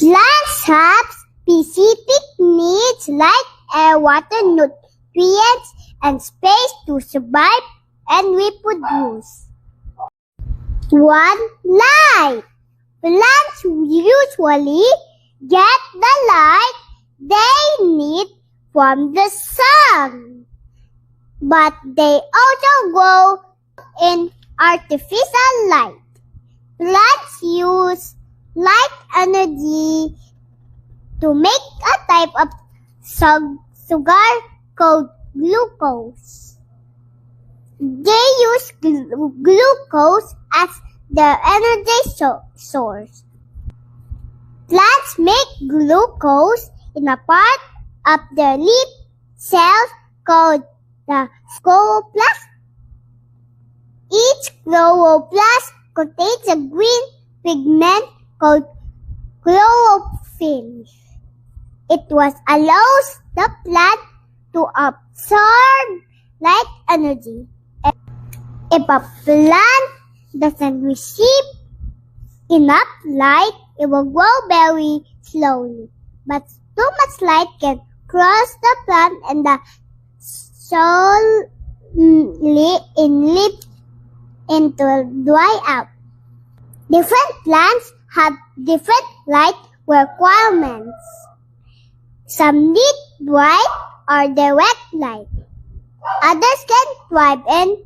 Plants have specific needs like air, water, nutrients, and space to survive and reproduce. 1. Light. Plants usually get the light they need from the sun, but they also grow in artificial light. Plants use light energy to make a type of sugar called glucose. They use glucose as their energy source. Plants make glucose in a part of their leaf cells called the chloroplast. Each chloroplast contains a green pigment called chlorophyll. It allows the plant to absorb light energy. If a plant doesn't receive enough light, it will grow very slowly. But too much light can cross the plant and the soil into dry out. Different plants have different light requirements. Some need bright or direct light. Others can thrive in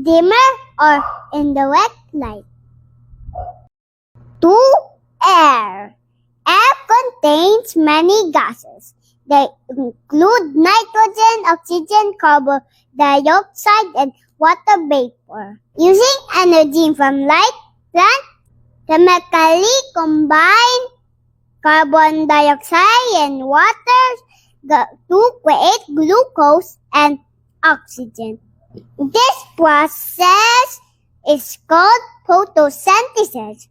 dimmer or indirect light. 2. Air. Air contains many gases. They include nitrogen, oxygen, carbon dioxide, and water vapor. Using energy from light, plants chemically combine carbon dioxide and water to create glucose and oxygen. This process is called photosynthesis.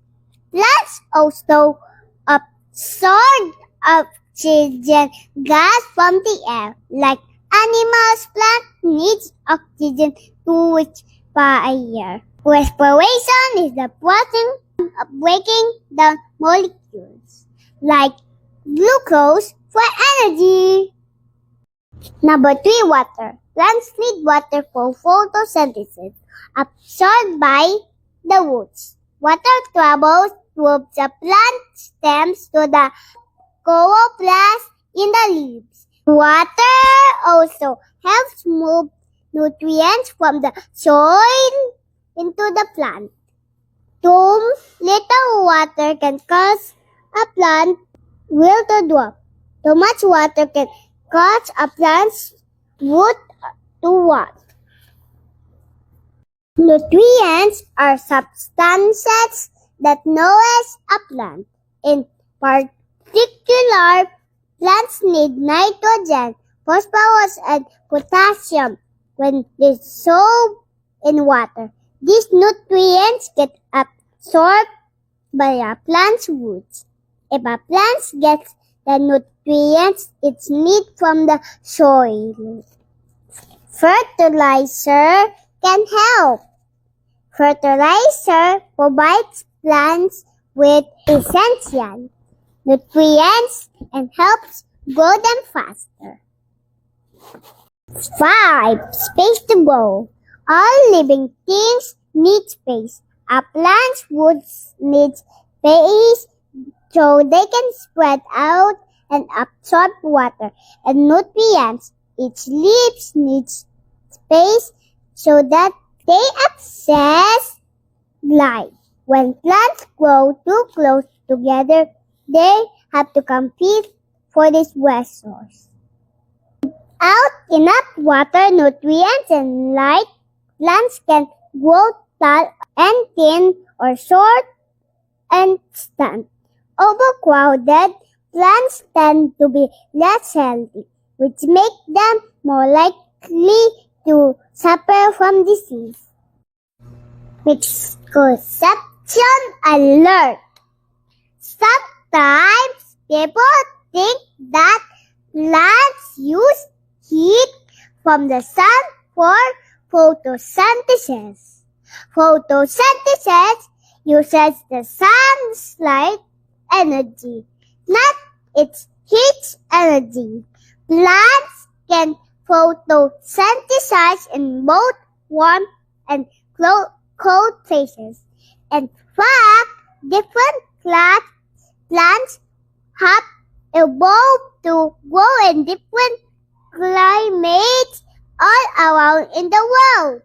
Plants also absorb oxygen gas from the air. Like animals, plants need oxygen to respire. Respiration is the process of breaking down molecules, like glucose, for energy. 3. Water. Plants need water for photosynthesis, absorbed by the roots. Water travels through the plant stems to the chloroplast in the leaves. Water also helps move nutrients from the soil into the plant. Too little water can cause a plant will to drop. Too much water can cause a plant's root to rot. Nutrients are substances that nourish a plant. In particular, plants need nitrogen, phosphorus, and potassium when dissolved in water. These nutrients get absorbed by a plant's roots. If a plant gets the nutrients it needs from the soil, fertilizer can help. Fertilizer provides plants with essential nutrients and helps grow them faster. 5. Space to grow. All living things need space. A plant's roots need space so they can spread out and absorb water and nutrients. Each leaf needs space so that they access light. When plants grow too close together, they have to compete for this resource. Without enough water, nutrients, and light, plants can grow tall and thin or short and stunt. Overcrowded plants tend to be less healthy, which makes them more likely to suffer from disease. Misconception alert. Sometimes people think that plants use heat from the sun for photosynthesis. Photosynthesis uses the sun's light energy. not its heat energy. Plants can photosynthesize in both warm and cold places. In fact, different plants have evolved to grow in different climates all around in the world.